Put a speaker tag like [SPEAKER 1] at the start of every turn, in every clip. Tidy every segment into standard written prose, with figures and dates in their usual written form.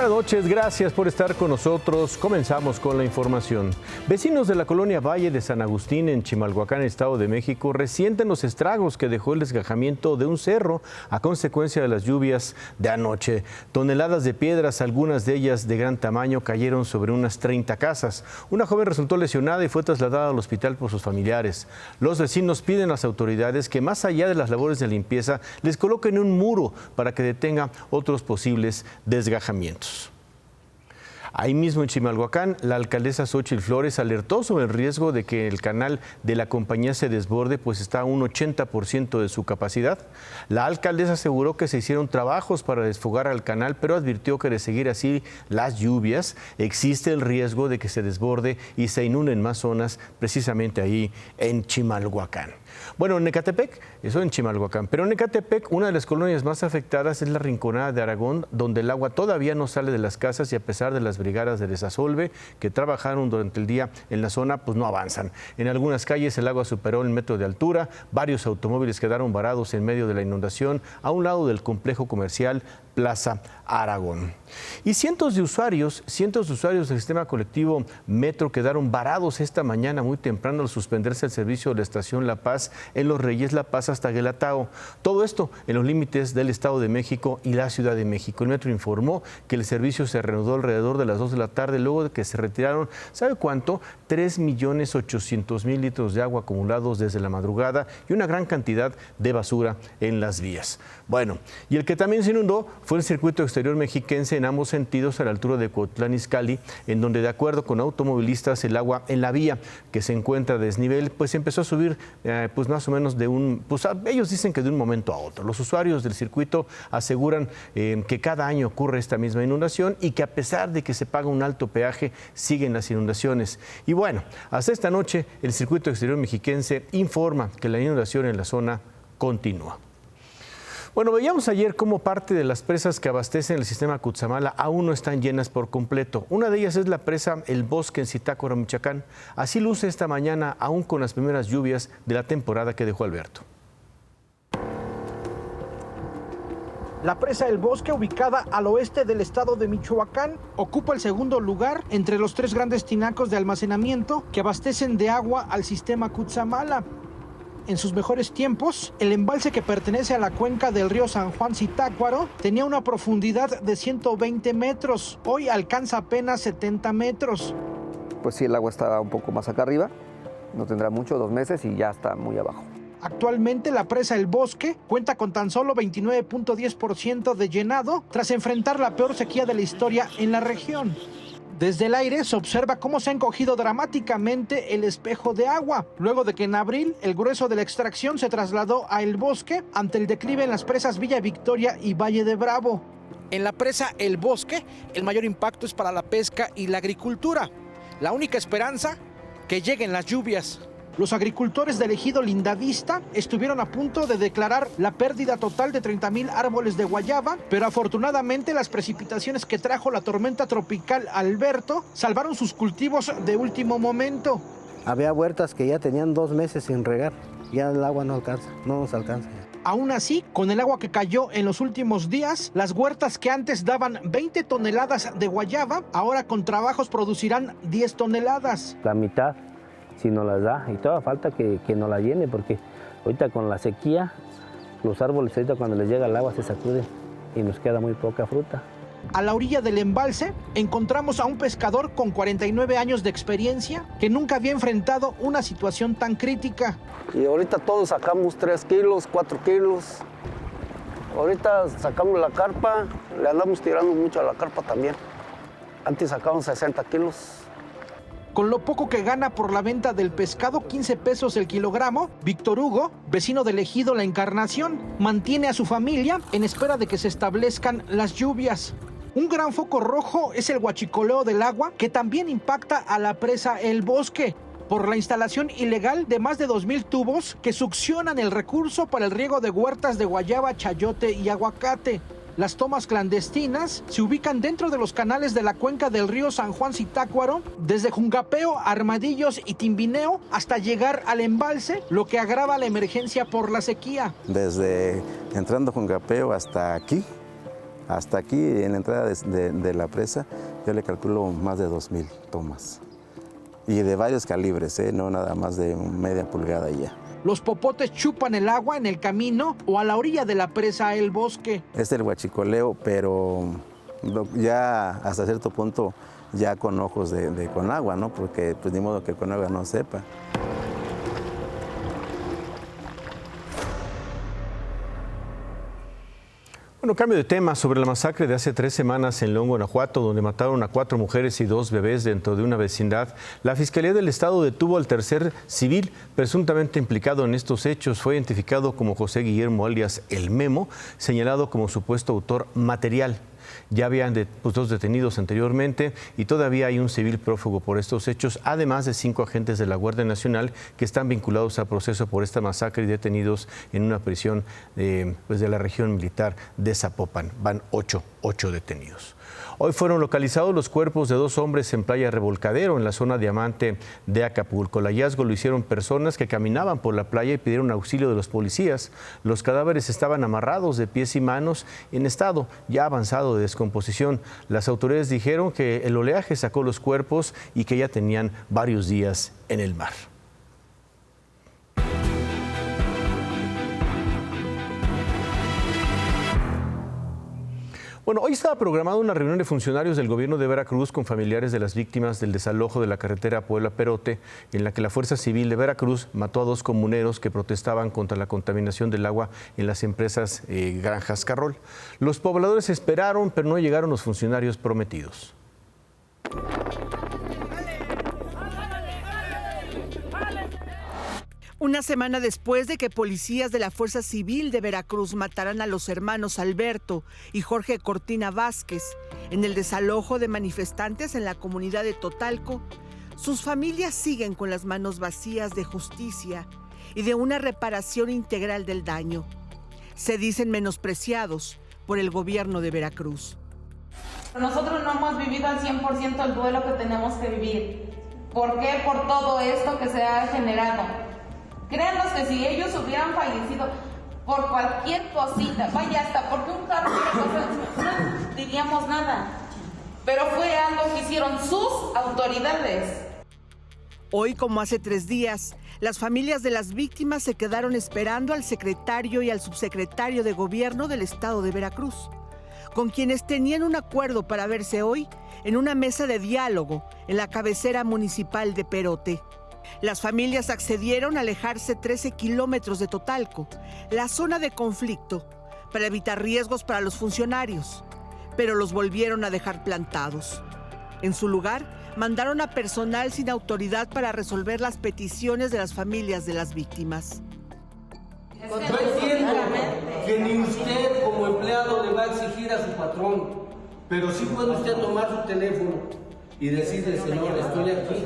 [SPEAKER 1] Buenas noches, gracias por estar con nosotros. Comenzamos con la información. Vecinos de la colonia Valle de San Agustín en Chimalhuacán, Estado de México, resienten los estragos que dejó el desgajamiento de un cerro a consecuencia de las lluvias de anoche. Toneladas de piedras, algunas de ellas de gran tamaño, cayeron sobre unas 30 casas. Una joven resultó lesionada y fue trasladada al hospital por sus familiares. Los vecinos piden a las autoridades que, más allá de las labores de limpieza, les coloquen un muro para que detenga otros posibles desgajamientos. Ahí mismo en Chimalhuacán, la alcaldesa Xóchitl Flores alertó sobre el riesgo de que el canal de la compañía se desborde, pues está a un 80% de su capacidad. La alcaldesa aseguró que se hicieron trabajos para desfogar al canal, pero advirtió que de seguir así las lluvias, existe el riesgo de que se desborde y se inunden más zonas, precisamente ahí en Chimalhuacán. Bueno, en Ecatepec, eso en Chimalhuacán, pero en Ecatepec una de las colonias más afectadas es la Rinconada de Aragón, donde el agua todavía no sale de las casas y a pesar de las brigadas de desasolve que trabajaron durante el día en la zona, pues no avanzan. En algunas calles el agua superó el metro de altura, varios automóviles quedaron varados en medio de la inundación a un lado del complejo comercial Plaza Aragón. Y cientos de usuarios del sistema colectivo Metro quedaron varados esta mañana muy temprano al suspenderse el servicio de la estación La Paz en Los Reyes La Paz hasta Guelatao. Todo esto en los límites del Estado de México y la Ciudad de México. El Metro informó que el servicio se reanudó alrededor de las 2 de la tarde luego de que se retiraron, ¿sabe cuánto? 3.800.000 litros de agua acumulados desde la madrugada y una gran cantidad de basura en las vías. Bueno, y el que también se inundó fue el circuito exterior mexiquense en ambos sentidos a la altura de Cuautitlán Izcalli, en donde de acuerdo con automovilistas el agua en la vía que se encuentra a desnivel pues empezó a subir pues más o menos ellos dicen que de un momento a otro. Los usuarios del circuito aseguran que cada año ocurre esta misma inundación y que a pesar de que se paga un alto peaje siguen las inundaciones. Y bueno, hasta esta noche el circuito exterior mexiquense informa que la inundación en la zona continúa. Bueno, veíamos ayer cómo parte de las presas que abastecen el sistema Cutzamala aún no están llenas por completo. Una de ellas es la presa El Bosque en Zitácuaro, Michoacán. Así luce esta mañana, aún con las primeras lluvias de la temporada que dejó Alberto.
[SPEAKER 2] La presa El Bosque, ubicada al oeste del estado de Michoacán, ocupa el segundo lugar entre los 3 grandes tinacos de almacenamiento que abastecen de agua al sistema Cutzamala. En sus mejores tiempos, el embalse que pertenece a la cuenca del río San Juan Zitácuaro tenía una profundidad de 120 metros. Hoy alcanza apenas 70 metros.
[SPEAKER 3] Pues sí, el agua está un poco más acá arriba, no tendrá mucho, 2 meses y ya está muy abajo.
[SPEAKER 2] Actualmente la presa El Bosque cuenta con tan solo 29.10% de llenado tras enfrentar la peor sequía de la historia en la región. Desde el aire se observa cómo se ha encogido dramáticamente el espejo de agua, luego de que en abril el grueso de la extracción se trasladó a El Bosque ante el declive en las presas Villa Victoria y Valle de Bravo. En la presa El Bosque, el mayor impacto es para la pesca y la agricultura. La única esperanza, que lleguen las lluvias. Los agricultores del ejido Lindavista estuvieron a punto de declarar la pérdida total de 30,000 árboles de guayaba, pero afortunadamente las precipitaciones que trajo la tormenta tropical Alberto salvaron sus cultivos de último momento.
[SPEAKER 4] Había huertas que ya tenían 2 meses sin regar, ya el agua no nos alcanza.
[SPEAKER 2] Aún así, con el agua que cayó en los últimos días, las huertas que antes daban 20 toneladas de guayaba, ahora con trabajos producirán 10 toneladas.
[SPEAKER 4] La mitad, si no las da, y todavía falta que no la llene, porque ahorita con la sequía, los árboles ahorita cuando les llega el agua se sacuden y nos queda muy poca fruta.
[SPEAKER 2] A la orilla del embalse encontramos a un pescador con 49 años de experiencia que nunca había enfrentado una situación tan crítica.
[SPEAKER 5] Y ahorita todos sacamos 3 kilos, 4 kilos. Ahorita sacamos la carpa, le andamos tirando mucho a la carpa también. Antes sacábamos 60 kilos.
[SPEAKER 2] Con lo poco que gana por la venta del pescado, 15 pesos el kilogramo, Víctor Hugo, vecino del ejido La Encarnación, mantiene a su familia en espera de que se establezcan las lluvias. Un gran foco rojo es el huachicoleo del agua, que también impacta a la presa El Bosque, por la instalación ilegal de más de 2,000 tubos que succionan el recurso para el riego de huertas de guayaba, chayote y aguacate. Las tomas clandestinas se ubican dentro de los canales de la cuenca del río San Juan Zitácuaro, desde Juncapeo, Armadillos y Timbineo hasta llegar al embalse, lo que agrava la emergencia por la sequía.
[SPEAKER 6] Desde entrando Juncapeo hasta aquí, Hasta aquí, en la entrada de la presa, yo le calculo más de 2,000 tomas. Y de varios calibres, no nada más de media pulgada y ya.
[SPEAKER 2] Los popotes chupan el agua en el camino o a la orilla de la presa El Bosque.
[SPEAKER 6] Es el huachicoleo, pero ya hasta cierto punto ya con ojos con agua, ¿no? Porque pues ni modo que con agua no sepa.
[SPEAKER 1] Bueno, cambio de tema sobre la masacre de hace 3 semanas en León, Guanajuato, donde mataron a 4 mujeres y 2 bebés dentro de una vecindad. La Fiscalía del Estado detuvo al tercer civil presuntamente implicado en estos hechos. Fue identificado como José Guillermo alias El Memo, señalado como supuesto autor material. Ya habían 2 detenidos anteriormente y todavía hay un civil prófugo por estos hechos, además de 5 agentes de la Guardia Nacional que están vinculados a proceso por esta masacre y detenidos en una prisión de la región militar de Zapopan. Van 8 detenidos. Hoy fueron localizados los cuerpos de 2 hombres en Playa Revolcadero, en la zona Diamante de Acapulco. El hallazgo lo hicieron personas que caminaban por la playa y pidieron auxilio de los policías. Los cadáveres estaban amarrados de pies y manos en estado ya avanzado de descomposición. Las autoridades dijeron que el oleaje sacó los cuerpos y que ya tenían varios días en el mar. Bueno, hoy estaba programada una reunión de funcionarios del gobierno de Veracruz con familiares de las víctimas del desalojo de la carretera Puebla-Perote, en la que la Fuerza Civil de Veracruz mató a 2 comuneros que protestaban contra la contaminación del agua en las empresas Granjas Carrol. Los pobladores esperaron, pero no llegaron los funcionarios prometidos.
[SPEAKER 7] Una semana después de que policías de la Fuerza Civil de Veracruz mataran a los hermanos Alberto y Jorge Cortina Vázquez en el desalojo de manifestantes en la comunidad de Totalco, sus familias siguen con las manos vacías de justicia y de una reparación integral del daño. Se dicen menospreciados por el gobierno de Veracruz.
[SPEAKER 8] Nosotros no hemos vivido al 100% el duelo que tenemos que vivir. ¿Por qué? Por todo esto que se ha generado. Créanos que si ellos hubieran fallecido por cualquier cosita, vaya, hasta porque un carro no diríamos nada. Pero fue algo que hicieron sus autoridades.
[SPEAKER 7] Hoy, como hace 3 días, las familias de las víctimas se quedaron esperando al secretario y al subsecretario de Gobierno del Estado de Veracruz, con quienes tenían un acuerdo para verse hoy en una mesa de diálogo en la cabecera municipal de Perote. Las familias accedieron a alejarse 13 kilómetros de Totalco, la zona de conflicto, para evitar riesgos para los funcionarios, pero los volvieron a dejar plantados. En su lugar, mandaron a personal sin autoridad para resolver las peticiones de las familias de las víctimas.
[SPEAKER 9] No entiendo que ni usted como empleado le va a exigir a su patrón, pero sí puede usted tomar su teléfono y decirle, señor, estoy aquí.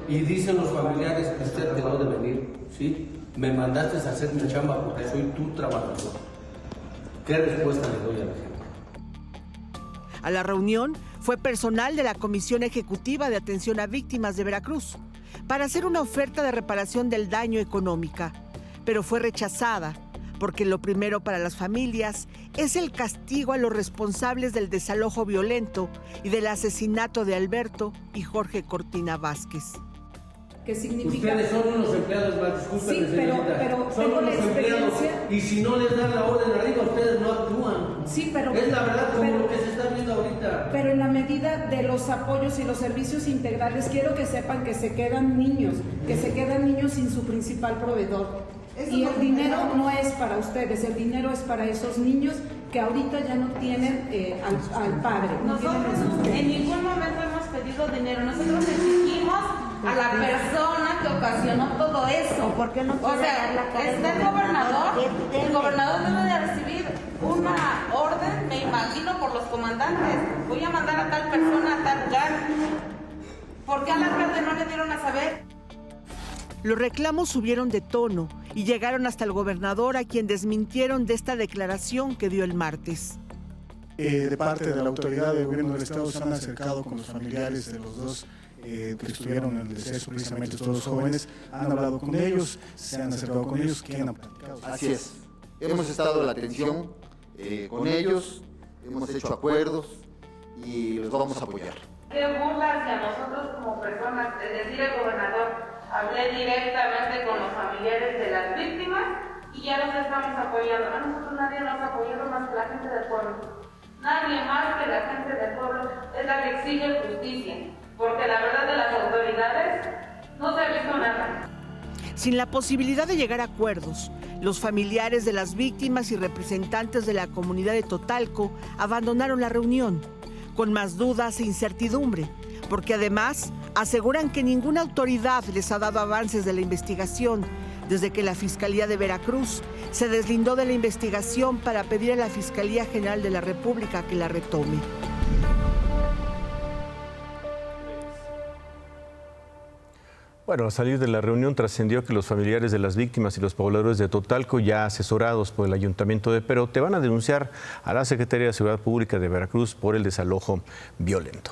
[SPEAKER 9] Y dicen los familiares que usted quedó de venir, ¿sí? Me mandaste a hacer mi chamba porque soy tu trabajador. ¿Qué respuesta le doy a la gente?
[SPEAKER 7] A la reunión fue personal de la Comisión Ejecutiva de Atención a Víctimas de Veracruz para hacer una oferta de reparación del daño económica, pero fue rechazada porque lo primero para las familias es el castigo a los responsables del desalojo violento y del asesinato de Alberto y Jorge Cortina Vázquez.
[SPEAKER 9] ¿Qué significa? Ustedes son unos empleados más, discúlpenme,
[SPEAKER 10] sí,
[SPEAKER 9] pero son unos empleados y si no les dan la orden arriba, ustedes no actúan.
[SPEAKER 10] Sí, pero
[SPEAKER 9] es la verdad como lo que se está viendo ahorita.
[SPEAKER 10] Pero en la medida de los apoyos y los servicios integrales, quiero que sepan que se quedan niños sin su principal proveedor. Y el dinero no es para ustedes, el dinero es para esos niños que ahorita ya no tienen al padre.
[SPEAKER 8] Nosotros en ningún momento hemos pedido dinero, nosotros exigimos a la persona que ocasionó todo eso.
[SPEAKER 11] ¿Por qué no
[SPEAKER 8] o sea, está el gobernador debe de recibir una orden, me imagino, por los comandantes. Voy a mandar a tal persona a tal lugar. ¿Por qué al alcalde no le dieron a saber?
[SPEAKER 7] Los reclamos subieron de tono y llegaron hasta el gobernador, a quien desmintieron de esta declaración que dio el martes.
[SPEAKER 12] De parte de la autoridad del gobierno del estado se han acercado con los familiares de los 2 que estuvieron en el deceso, precisamente estos 2 jóvenes, han hablado con ellos, se han acercado con ellos, ¿qué han platicado?
[SPEAKER 13] Así es, hemos estado en la atención con ellos,
[SPEAKER 11] hemos hecho acuerdos y los vamos a apoyar.
[SPEAKER 8] Qué burla hacia nosotros como personas, es decir, el gobernador, hablé directamente con los familiares de las víctimas y ya los estamos apoyando. A nosotros nadie nos ha apoyado más que la gente del pueblo. Nadie más que la gente del pueblo es la que exige justicia, porque la verdad de las autoridades no se ha visto nada.
[SPEAKER 7] Sin la posibilidad de llegar a acuerdos, los familiares de las víctimas y representantes de la comunidad de Totalco abandonaron la reunión, con más dudas e incertidumbre, porque además aseguran que ninguna autoridad les ha dado avances de la investigación desde que la Fiscalía de Veracruz se deslindó de la investigación para pedir a la Fiscalía General de la República que la retome.
[SPEAKER 1] Bueno, al salir de la reunión trascendió que los familiares de las víctimas y los pobladores de Totalco, ya asesorados por el Ayuntamiento de Perote, van a denunciar a la Secretaría de Seguridad Pública de Veracruz por el desalojo violento.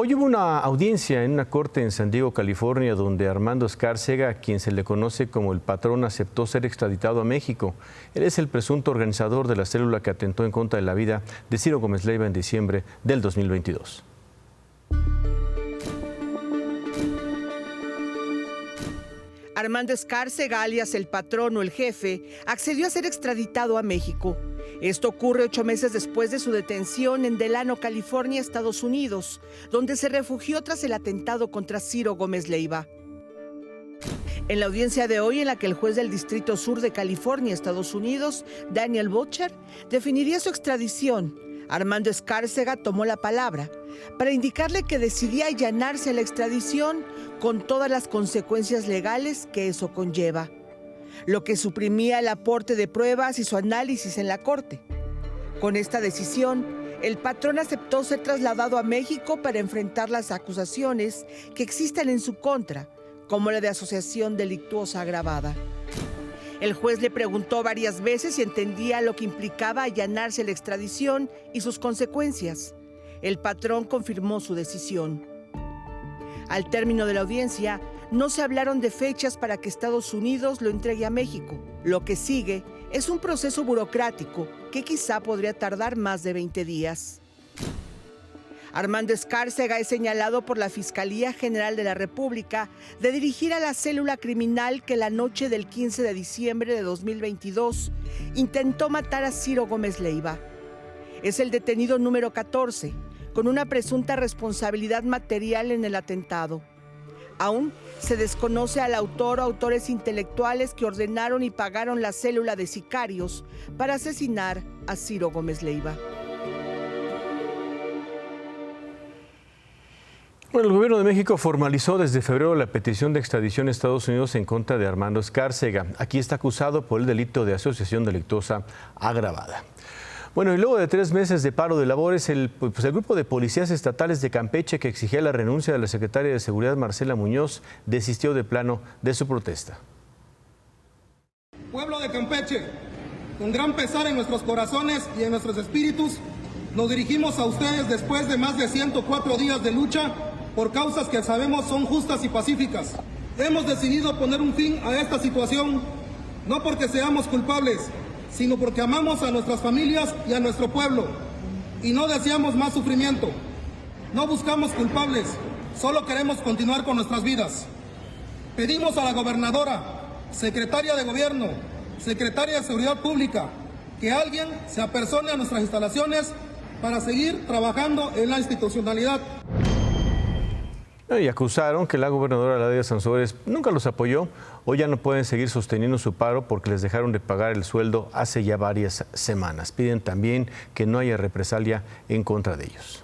[SPEAKER 1] Hoy hubo una audiencia en una corte en San Diego, California, donde Armando Escárcega, quien se le conoce como el patrón, aceptó ser extraditado a México. Él es el presunto organizador de la célula que atentó en contra de la vida de Ciro Gómez Leiva en diciembre del 2022.
[SPEAKER 7] Armando Escárcega, alias el patrón o el jefe, accedió a ser extraditado a México. Esto ocurre 8 meses después de su detención en Delano, California, Estados Unidos, donde se refugió tras el atentado contra Ciro Gómez Leiva. En la audiencia de hoy, en la que el juez del Distrito Sur de California, Estados Unidos, Daniel Butcher, definiría su extradición, Armando Escárcega tomó la palabra para indicarle que decidía allanarse la extradición con todas las consecuencias legales que eso conlleva, lo que suprimía el aporte de pruebas y su análisis en la corte. Con esta decisión, el patrón aceptó ser trasladado a México para enfrentar las acusaciones que existen en su contra, como la de asociación delictuosa agravada. El juez le preguntó varias veces si entendía lo que implicaba allanarse la extradición y sus consecuencias. El patrón confirmó su decisión. Al término de la audiencia, no se hablaron de fechas para que Estados Unidos lo entregue a México. Lo que sigue es un proceso burocrático que quizá podría tardar más de 20 días. Armando Escárcega es señalado por la Fiscalía General de la República de dirigir a la célula criminal que la noche del 15 de diciembre de 2022 intentó matar a Ciro Gómez Leiva. Es el detenido número 14, con una presunta responsabilidad material en el atentado. Aún se desconoce al autor o autores intelectuales que ordenaron y pagaron la célula de sicarios para asesinar a Ciro Gómez Leiva.
[SPEAKER 1] Bueno, el gobierno de México formalizó desde febrero la petición de extradición a Estados Unidos en contra de Armando Escárcega. Aquí está acusado por el delito de asociación delictuosa agravada. Bueno, y luego de 3 meses de paro de labores, el grupo de policías estatales de Campeche, que exigía la renuncia de la secretaria de Seguridad, Marcela Muñoz, desistió de plano de su protesta.
[SPEAKER 13] Pueblo de Campeche, con gran pesar en nuestros corazones y en nuestros espíritus, nos dirigimos a ustedes después de más de 104 días de lucha por causas que sabemos son justas y pacíficas. Hemos decidido poner un fin a esta situación, no porque seamos culpables, sino porque amamos a nuestras familias y a nuestro pueblo, y no deseamos más sufrimiento. No buscamos culpables, solo queremos continuar con nuestras vidas. Pedimos a la gobernadora, secretaria de Gobierno, secretaria de Seguridad Pública, que alguien se apersone a nuestras instalaciones para seguir trabajando en la institucionalidad.
[SPEAKER 1] Y acusaron que la gobernadora Ladia Sansores nunca los apoyó. Hoy ya no pueden seguir sosteniendo su paro porque les dejaron de pagar el sueldo hace ya varias semanas. Piden también que no haya represalia en contra de ellos.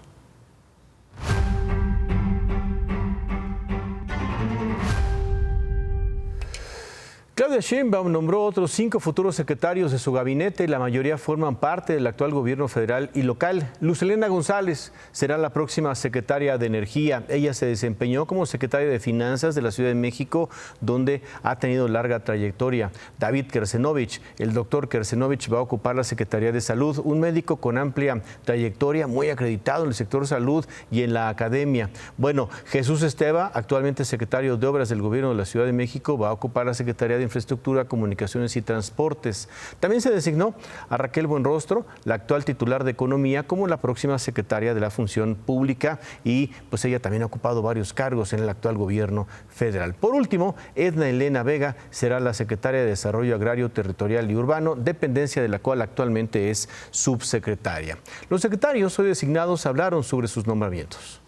[SPEAKER 1] Claudia Claudia Sheinbaum nombró otros 5 futuros secretarios de su gabinete y la mayoría forman parte del actual gobierno federal y local. Luz Helena González será la próxima secretaria de Energía. Ella se desempeñó como secretaria de Finanzas de la Ciudad de México, donde ha tenido larga trayectoria. David Kersenovich, el doctor Kersenovich, va a ocupar la Secretaría de Salud, un médico con amplia trayectoria, muy acreditado en el sector salud y en la academia. Bueno, Jesús Esteva, actualmente secretario de Obras del Gobierno de la Ciudad de México, va a ocupar la Secretaría de Infraestructura, Comunicaciones y Transportes. También se designó a Raquel Buenrostro, la actual titular de Economía, como la próxima secretaria de la Función Pública, y pues ella también ha ocupado varios cargos en el actual gobierno federal. Por último, Edna Elena Vega será la secretaria de Desarrollo Agrario, Territorial y Urbano, dependencia de la cual actualmente es subsecretaria. Los secretarios hoy designados hablaron sobre sus nombramientos.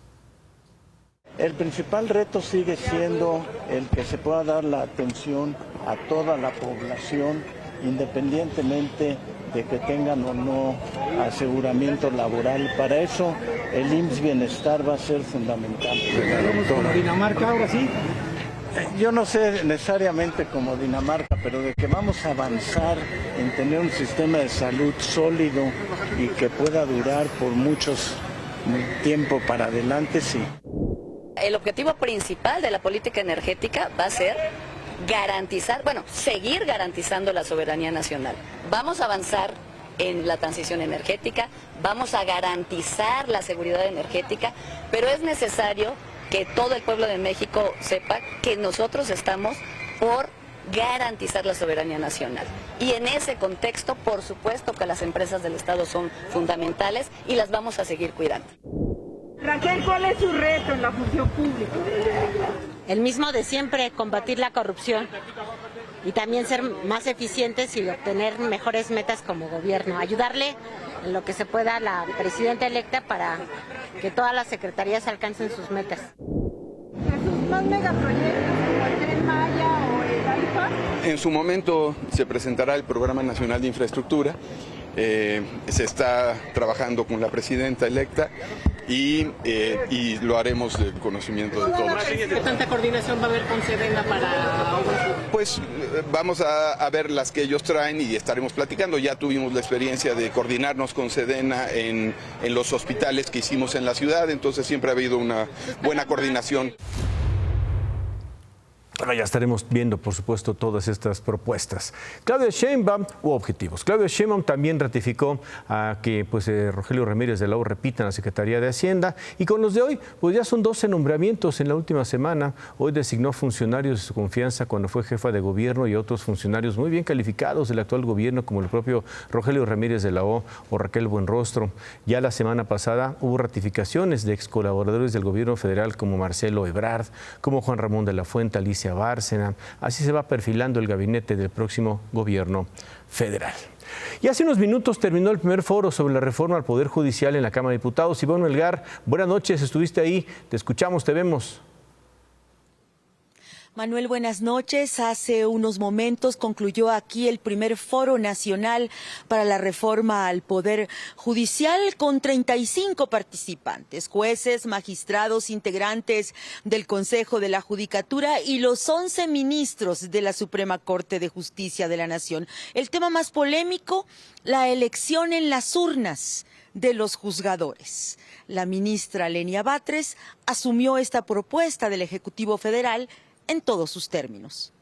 [SPEAKER 14] El principal reto sigue siendo el que se pueda dar la atención a toda la población, independientemente de que tengan o no aseguramiento laboral. Para eso el IMSS Bienestar va a ser fundamental.
[SPEAKER 2] ¿Como Dinamarca ahora sí?
[SPEAKER 14] Yo no sé necesariamente como Dinamarca, pero de que vamos a avanzar en tener un sistema de salud sólido y que pueda durar por muchos tiempo para adelante, sí.
[SPEAKER 15] El objetivo principal de la política energética va a ser seguir garantizando la soberanía nacional. Vamos a avanzar en la transición energética, vamos a garantizar la seguridad energética, pero es necesario que todo el pueblo de México sepa que nosotros estamos por garantizar la soberanía nacional. Y en ese contexto, por supuesto que las empresas del Estado son fundamentales y las vamos a seguir cuidando.
[SPEAKER 10] Raquel, ¿cuál es su reto en la función pública?
[SPEAKER 16] El mismo de siempre, combatir la corrupción y también ser más eficientes y obtener mejores metas como gobierno. Ayudarle en lo que se pueda a la presidenta electa para que todas las secretarías alcancen sus metas.
[SPEAKER 10] ¿Jesús, más megaproyectos como el Tren Maya o el AIFA?
[SPEAKER 17] En su momento se presentará el Programa Nacional de Infraestructura. Se está trabajando con la presidenta electa y lo haremos del conocimiento de todos.
[SPEAKER 16] ¿Qué tanta coordinación va a haber con Sedena para obras?
[SPEAKER 17] Pues vamos a ver las que ellos traen y estaremos platicando. Ya tuvimos la experiencia de coordinarnos con Sedena en los hospitales que hicimos en la ciudad, entonces siempre ha habido una buena coordinación.
[SPEAKER 1] Bueno, ya estaremos viendo, por supuesto, todas estas propuestas. Claudia Sheinbaum, hubo objetivos. Claudia Sheinbaum también ratificó a que Rogelio Ramírez de la O repita en la Secretaría de Hacienda. Y con los de hoy, pues ya son 12 nombramientos en la última semana. Hoy designó funcionarios de su confianza cuando fue jefa de gobierno y otros funcionarios muy bien calificados del actual gobierno, como el propio Rogelio Ramírez de la O Raquel Buenrostro. Ya la semana pasada hubo ratificaciones de ex colaboradores del gobierno federal como Marcelo Ebrard, como Juan Ramón de la Fuente, Alicia Bárcena. Así se va perfilando el gabinete del próximo gobierno federal. Y hace unos minutos terminó el primer foro sobre la reforma al Poder Judicial en la Cámara de Diputados. Ivonne Melgar, buenas noches, estuviste ahí, te escuchamos, te vemos.
[SPEAKER 18] Manuel, buenas noches. Hace unos momentos concluyó aquí el primer Foro Nacional para la Reforma al Poder Judicial con 35 participantes, jueces, magistrados, integrantes del Consejo de la Judicatura y los 11 ministros de la Suprema Corte de Justicia de la Nación. El tema más polémico, la elección en las urnas de los juzgadores. La ministra Lenia Batres asumió esta propuesta del Ejecutivo Federal en todos sus términos.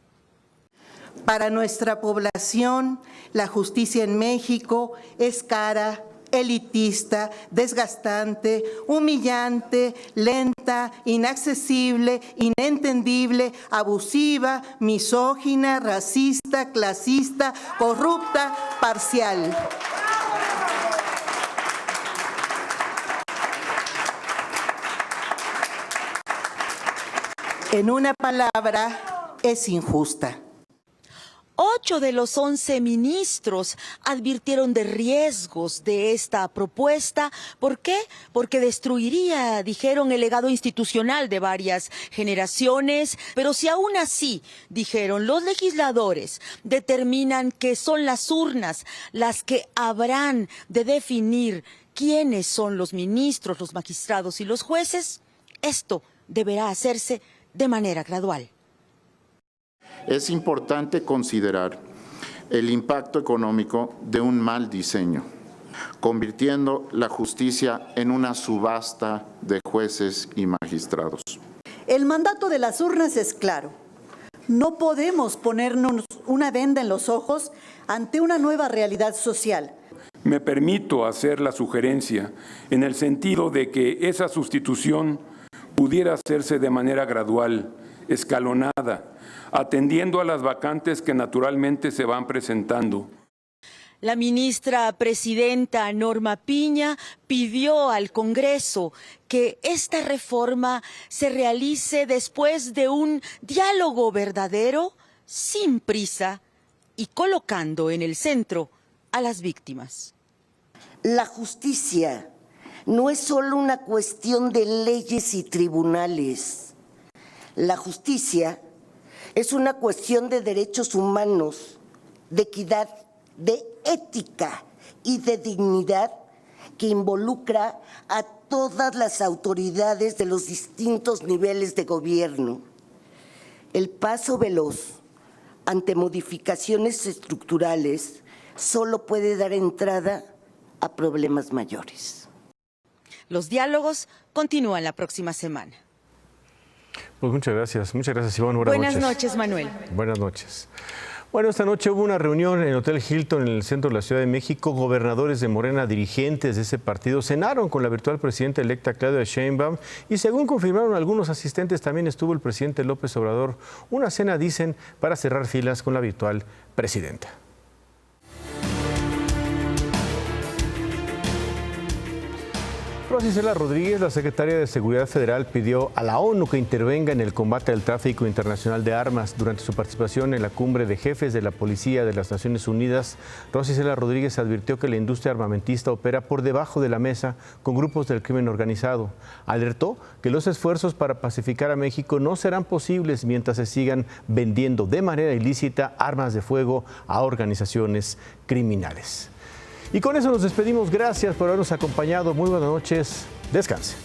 [SPEAKER 19] Para nuestra población, la justicia en México es cara, elitista, desgastante, humillante, lenta, inaccesible, inentendible, abusiva, misógina, racista, clasista, corrupta, parcial. En una palabra, es injusta.
[SPEAKER 18] 8 de los 11 ministros advirtieron de riesgos de esta propuesta. ¿Por qué? Porque destruiría, dijeron, el legado institucional de varias generaciones. Pero si aún así, dijeron, los legisladores determinan que son las urnas las que habrán de definir quiénes son los ministros, los magistrados y los jueces, esto deberá hacerse de manera gradual.
[SPEAKER 20] Es importante considerar el impacto económico de un mal diseño, convirtiendo la justicia en una subasta de jueces y magistrados.
[SPEAKER 21] El mandato de las urnas es claro. No podemos ponernos una venda en los ojos ante una nueva realidad social.
[SPEAKER 22] Me permito hacer la sugerencia en el sentido de que esa sustitución pudiera hacerse de manera gradual, escalonada, atendiendo a las vacantes que naturalmente se van presentando.
[SPEAKER 18] La ministra presidenta Norma Piña pidió al Congreso que esta reforma se realice después de un diálogo verdadero, sin prisa y colocando en el centro a las víctimas.
[SPEAKER 23] La justicia no es solo una cuestión de leyes y tribunales. La justicia es una cuestión de derechos humanos, de equidad, de ética y de dignidad que involucra a todas las autoridades de los distintos niveles de gobierno. El paso veloz ante modificaciones estructurales solo puede dar entrada a problemas mayores.
[SPEAKER 18] Los diálogos continúan la próxima semana.
[SPEAKER 1] Pues muchas gracias, Ivonne.
[SPEAKER 18] Buenas noches, Manuel.
[SPEAKER 1] Buenas noches. Bueno, esta noche hubo una reunión en el Hotel Hilton en el centro de la Ciudad de México. Gobernadores de Morena, dirigentes de ese partido, cenaron con la virtual presidenta electa Claudia Sheinbaum y según confirmaron algunos asistentes, también estuvo el presidente López Obrador. Una cena, dicen, para cerrar filas con la virtual presidenta. Rosa Isela Rodríguez, la secretaria de Seguridad Federal, pidió a la ONU que intervenga en el combate al tráfico internacional de armas. Durante su participación en la cumbre de jefes de la Policía de las Naciones Unidas, Rosa Isela Rodríguez advirtió que la industria armamentista opera por debajo de la mesa con grupos del crimen organizado. Alertó que los esfuerzos para pacificar a México no serán posibles mientras se sigan vendiendo de manera ilícita armas de fuego a organizaciones criminales. Y con eso nos despedimos. Gracias por habernos acompañado. Muy buenas noches. Descanse.